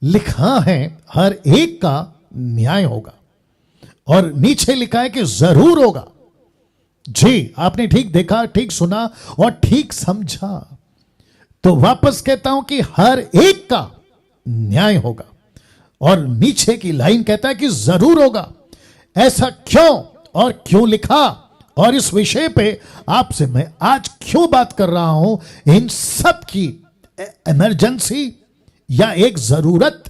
लिखा है हर एक का न्याय होगा, और नीचे लिखा है कि जरूर होगा। जी, आपने ठीक देखा, ठीक सुना और ठीक समझा। तो वापस कहता हूं कि हर एक का न्याय होगा, और नीचे की लाइन कहता है कि जरूर होगा। ऐसा क्यों और क्यों लिखा, और इस विषय पे आपसे मैं आज क्यों बात कर रहा हूं, इन सब की इमरजेंसी या एक जरूरत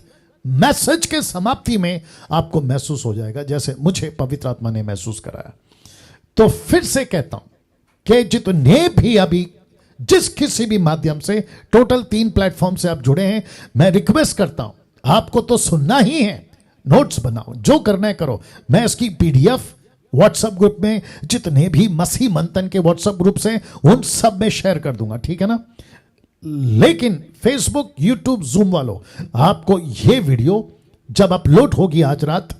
मैसेज के समाप्ति में आपको महसूस हो जाएगा, जैसे मुझे पवित्र आत्मा ने महसूस कराया। तो फिर से कहता हूं कि जितने भी अभी जिस किसी भी माध्यम से, टोटल 3 प्लेटफॉर्म से आप जुड़े हैं, मैं रिक्वेस्ट करता हूं, आपको तो सुनना ही है, नोट्स बनाओ, जो करना है करो। मैं इसकी पीडीएफ व्हाट्सएप ग्रुप में, जितने भी मसीह मंथन के व्हाट्सएप ग्रुप से, उन सब में शेयर कर दूंगा, ठीक है ना। लेकिन फेसबुक, यूट्यूब, जूम वालों, आपको यह वीडियो जब अपलोड होगी आज रात,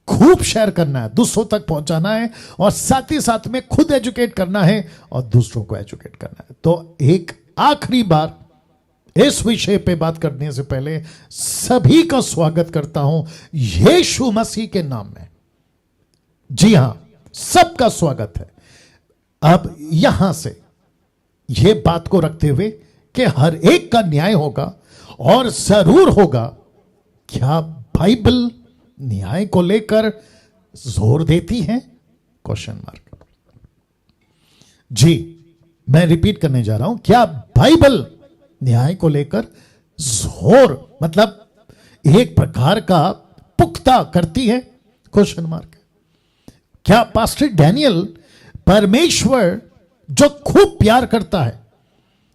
खूब शेयर करना है, दूसरों तक पहुंचाना है, और साथ ही साथ में खुद एजुकेट करना है और दूसरों को एजुकेट करना है। तो एक आखिरी बार इस विषय पे बात करने से पहले सभी का स्वागत करता हूं यीशु मसीह के नाम में। जी हां, सबका स्वागत है। अब यहां से यह बात को रखते हुए कि हर एक का न्याय होगा और जरूर होगा, क्या बाइबल न्याय को लेकर जोर देती है? Question mark. जी, मैं रिपीट करने जा रहा हूं, क्या बाइबल न्याय को लेकर जोर, मतलब एक प्रकार का पुख्ता करती है? Question mark. क्या पास्टर डैनियल परमेश्वर जो खूब प्यार करता है,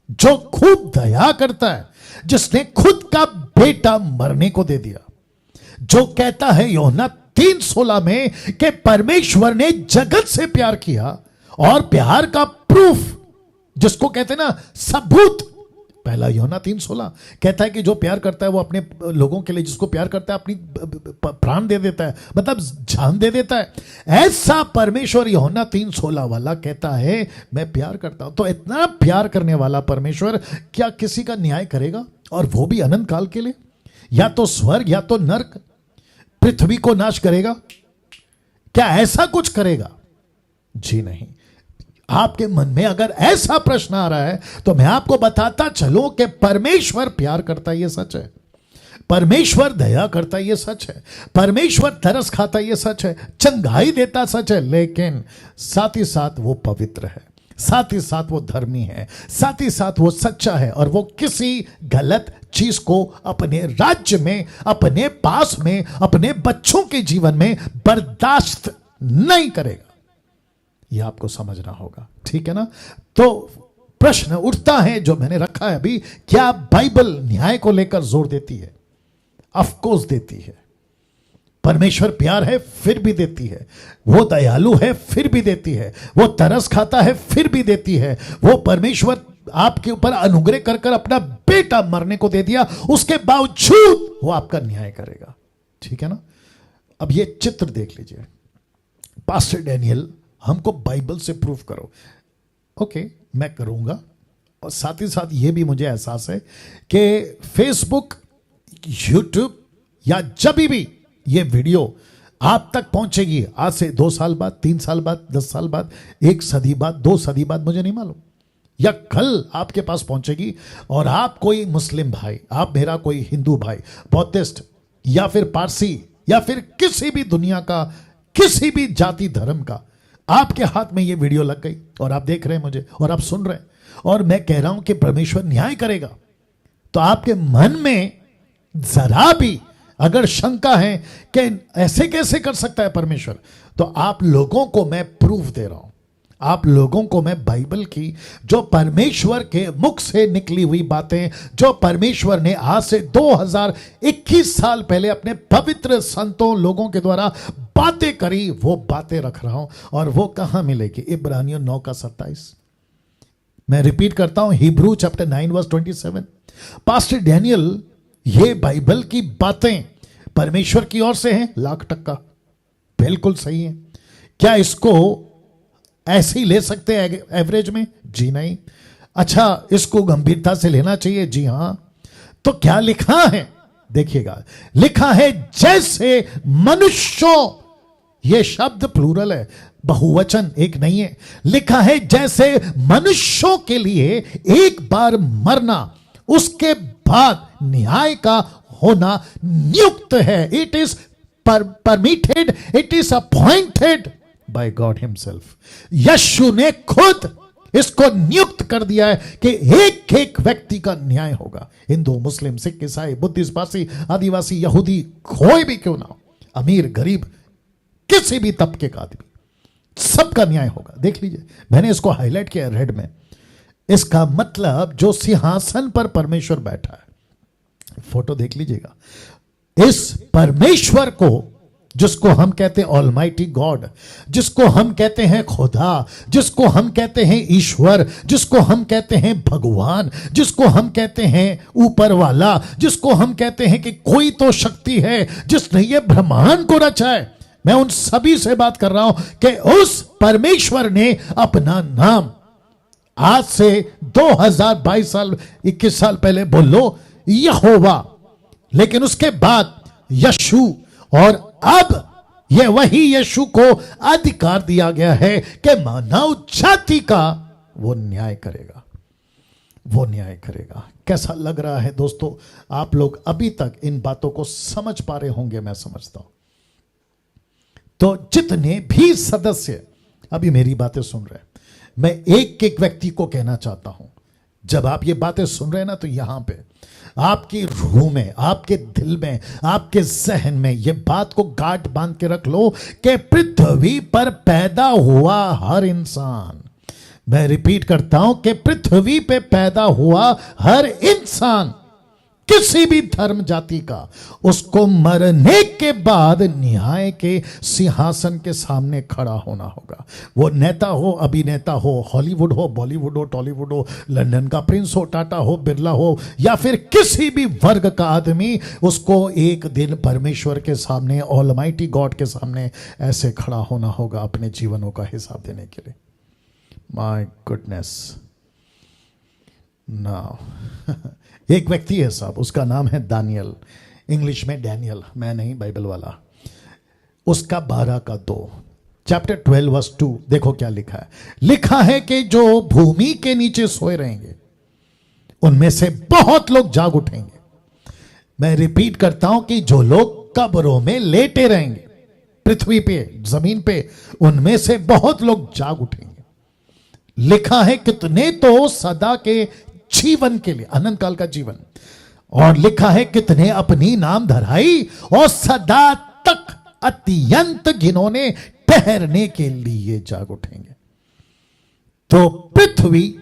जो खूब दया करता है, जिसने खुद का बेटा मरने को दे दिया, जो कहता है यूहन्ना 3:16 में कि परमेश्वर ने जगत से प्यार किया, और प्यार का प्रूफ जिसको कहते हैं ना, सबूत, पहला यूहन्ना 3:16 कहता है कि जो प्यार करता है वो अपने लोगों के लिए, जिसको प्यार करता है अपनी प्राण दे देता है, मतलब जान दे देता है। ऐसा परमेश्वर यूहन्ना 3:16 वाला कहता है मैं प्यार करता हूं। तो इतना प्यार करने वाला परमेश्वर क्या किसी का न्याय करेगा, और वो भी अनंत काल के लिए? या तो स्वर्ग या तो नरक, पृथ्वी को नाश करेगा? क्या ऐसा कुछ करेगा? जी नहीं। आपके मन में अगर ऐसा प्रश्न आ रहा है तो मैं आपको बताता चलूं कि परमेश्वर प्यार करता है, ये सच है। परमेश्वर दया करता है, ये सच है। परमेश्वर तरस खाता है, ये सच है। चंगाई देता, सच है। लेकिन साथ ही साथ वो पवित्र है, साथ ही साथ वो धर्मी है, साथ ही साथ वो सच्चा है, और वो किसी गलत चीज को अपने राज्य में, अपने पास में, अपने बच्चों के जीवन में बर्दाश्त नहीं करेगा। यह आपको समझना होगा, ठीक है ना। तो प्रश्न उठता है जो मैंने रखा है अभी, क्या बाइबल न्याय को लेकर जोर देती है? ऑफ कोर्स देती है। परमेश्वर प्यार है फिर भी देती है, वो दयालु है फिर भी देती है, वो तरस खाता है फिर भी देती है। वो परमेश्वर आपके ऊपर अनुग्रह कर कर अपना बेटा मरने को दे दिया, उसके बावजूद वो आपका न्याय करेगा, ठीक है ना। अब ये चित्र देख लीजिए, पास्टर डैनियल हमको बाइबल से प्रूफ करो। ओके, मैं करूंगा, और साथ ही साथ ये भी मुझे एहसास है कि फेसबुक, यूट्यूब या जब भी ये वीडियो आप तक पहुंचेगी, आज से 2 साल बाद, 3 साल बाद, 10 साल बाद, 1 सदी बाद, 2 सदी बाद, मुझे नहीं मालूम, या कल आपके पास पहुंचेगी, और आप कोई मुस्लिम भाई, आप मेरा कोई हिंदू भाई, बौद्धिस्ट या फिर पारसी या फिर किसी भी दुनिया का, किसी भी जाति धर्म का, आपके हाथ में ये वीडियो लग गई और आप देख रहे हैं मुझे और आप सुन रहे हैं, और मैं कह रहा हूं कि परमेश्वर न्याय करेगा, तो आपके मन में जरा भी अगर शंका है कि ऐसे कैसे कर सकता है परमेश्वर, तो आप लोगों को मैं प्रूफ दे रहा हूं, आप लोगों को मैं बाइबल की, जो परमेश्वर के मुख से निकली हुई बातें, जो परमेश्वर ने आज से 2021 साल पहले अपने पवित्र संतों, लोगों के द्वारा बातें करी, वो बातें रख रहा हूं। और वो कहां मिलेगी? इब्रानियों 9:27। मैं रिपीट करता हूं, हिब्रू चैप्टर 9:27। पास्टर डैनियल, ये बाइबल की बातें परमेश्वर की ओर से हैं, 1,00,000% बिल्कुल सही है। क्या इसको ऐसे ही ले सकते हैं एवरेज में? जी नहीं। अच्छा, इसको गंभीरता से लेना चाहिए? जी हां। तो क्या लिखा है देखिएगा, लिखा है जैसे मनुष्यों, यह शब्द प्लूरल है, बहुवचन एक नहीं है। लिखा है जैसे मनुष्यों के लिए एक बार मरना, उसके बाद न्याय का होना नियुक्त है। It is permitted, it is appointed by God himself. Yeshu ने खुद इसको नियुक्त कर दिया है कि एक एक व्यक्ति का न्याय होगा। हिंदू, मुस्लिम, सिख, ईसाई, बुद्धिस्ट, पारसी, आदिवासी, यहूदी, कोई भी क्यों ना हो, अमीर, गरीब, किसी भी तबके का आदमी, सबका न्याय होगा। देख लीजिए, मैंने इसको हाईलाइट किया रेड में। इसका मतलब जो सिंहासन पर परमेश्वर बैठा है, फोटो देख लीजिएगा, इस परमेश्वर को, जिसको हम कहते हैं ऑलमाइटी गॉड, जिसको हम कहते हैं खुदा, जिसको हम कहते हैं ईश्वर, जिसको हम कहते हैं भगवान, जिसको हम कहते हैं ऊपर वाला, जिसको हम कहते हैं कि कोई तो शक्ति है जिसने ये ब्रह्मांड को रचा है, मैं उन सभी से बात कर रहा हूं कि उस परमेश्वर ने अपना नाम आज से 2022 साल, 21 साल पहले बोलो यहोवा, लेकिन उसके बाद यशु, और अब यह वही यीशु को अधिकार दिया गया है कि मानव जाति का वो न्याय करेगा, वो न्याय करेगा। कैसा लग रहा है दोस्तों? आप लोग अभी तक इन बातों को समझ पा रहे होंगे, मैं समझता हूं। तो जितने भी सदस्य अभी मेरी बातें सुन रहे हैं, मैं एक एक व्यक्ति को कहना चाहता हूं, जब आप ये बातें सुन रहे हैं ना, तो यहां पे आपकी रूह में, आपके दिल में, आपके जहन में ये बात को गांठ बांध के रख लो कि पृथ्वी पर पैदा हुआ हर इंसान, मैं रिपीट करता हूं कि पृथ्वी पे पैदा हुआ हर इंसान, किसी भी धर्म जाति का, उसको मरने के बाद न्याय के सिंहासन के सामने खड़ा होना होगा। वो नेता हो, अभिनेता हो, हॉलीवुड हो, बॉलीवुड हो, टॉलीवुड हो, लंदन का प्रिंस हो, टाटा हो, बिरला हो, या फिर किसी भी वर्ग का आदमी, उसको एक दिन परमेश्वर के सामने, ऑलमाइटी गॉड के सामने ऐसे खड़ा होना होगा अपने जीवनों का हिसाब देने के लिए। My goodness. नाउ एक व्यक्ति है साहब, उसका नाम है दानियल, इंग्लिश में डैनियल, मैं नहीं बाइबल वाला। उसका 12:2, चैप्टर 12 वर्स 2, देखो क्या लिखा है। लिखा है कि जो भूमि के नीचे सोए रहेंगे उनमें से बहुत लोग जाग उठेंगे। मैं रिपीट करता हूं कि जो लोग कब्रों में लेटे रहेंगे पृथ्वी पे, जमीन पे, उनमें से बहुत लोग जाग उठेंगे। लिखा है कितने तो सदा के जीवन के लिए, अनंत काल का जीवन, और लिखा है कितने अपनी नाम धराई और सदा तक अत्यंत घिनौने ठहरने के लिए जाग उठेंगे। तो पृथ्वी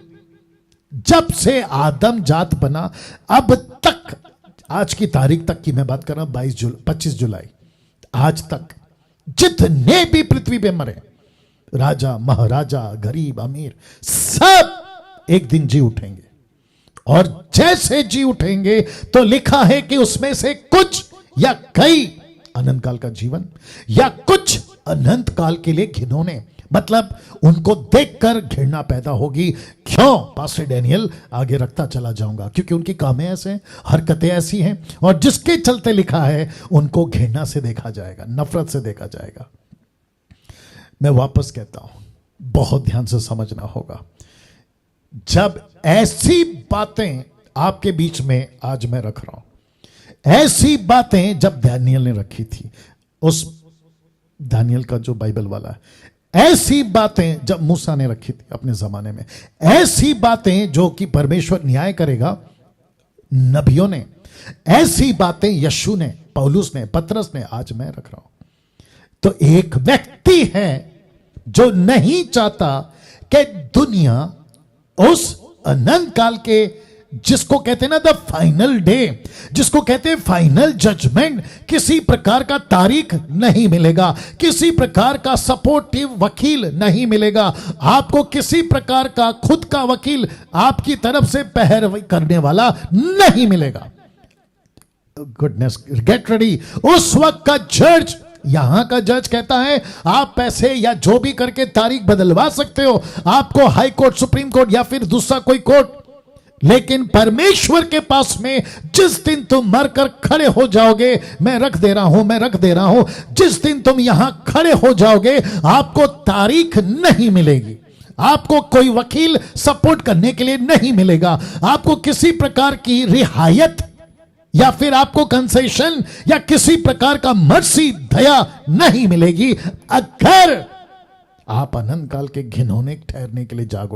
जब से आदम जात बना अब तक, आज की तारीख तक की मैं बात कर रहा हूं, 25 जुलाई, आज तक जितने भी पृथ्वी पे मरे, राजा, महाराजा, गरीब, अमीर, सब एक दिन जी उठेंगे। और जैसे जी उठेंगे तो लिखा है कि उसमें से कुछ या कई अनंत काल का जीवन, या कुछ अनंत काल के लिए घिनौने, मतलब उनको देखकर घृणा पैदा होगी। क्यों पास्टर डैनियल? आगे रखता चला जाऊंगा, क्योंकि उनकी कामें ऐसे हैं, हरकतें ऐसी हैं, और जिसके चलते लिखा है उनको घृणा से देखा जाएगा, नफरत से देखा जाएगा। मैं वापस कहता हूं, बहुत ध्यान से समझना होगा। जब ऐसी बातें आपके बीच में आज मैं रख रहा हूं, ऐसी बातें जब दानियल ने रखी थी, उस दानियल का जो बाइबल वाला है, ऐसी बातें जब मूसा ने रखी थी अपने जमाने में, ऐसी बातें जो कि परमेश्वर न्याय करेगा, नबियों ने, ऐसी बातें यीशु ने, पौलुस ने, पतरस ने, आज मैं रख रहा हूं। तो एक व्यक्ति है जो नहीं चाहता कि दुनिया उस अनंत काल के, जिसको कहते हैं ना द फाइनल डे, जिसको कहते हैं फाइनल जजमेंट, किसी प्रकार का तारीख नहीं मिलेगा, किसी प्रकार का सपोर्टिव वकील नहीं मिलेगा, आपको किसी प्रकार का खुद का वकील आपकी तरफ से पैरवी करने वाला नहीं मिलेगा। Goodness, get ready. उस वक्त का जज, यहां का जज कहता है आप पैसे या जो भी करके तारीख बदलवा सकते हो, आपको हाई कोर्ट, सुप्रीम कोर्ट या फिर दूसरा कोई कोर्ट लेकिन परमेश्वर के पास में जिस दिन तुम मरकर खड़े हो जाओगे, मैं रख दे रहा हूं, जिस दिन तुम यहां खड़े हो जाओगे, आपको तारीख नहीं मिलेगी, आपको कोई वकील सपोर्ट करने के लिए नहीं मिलेगा, आपको किसी प्रकार की रिहायत या फिर आपको कंसेशन या किसी प्रकार का मर्सी दया नहीं मिलेगी, अगर आप अनंत काल के घिनौने ठहरने के लिए जागो।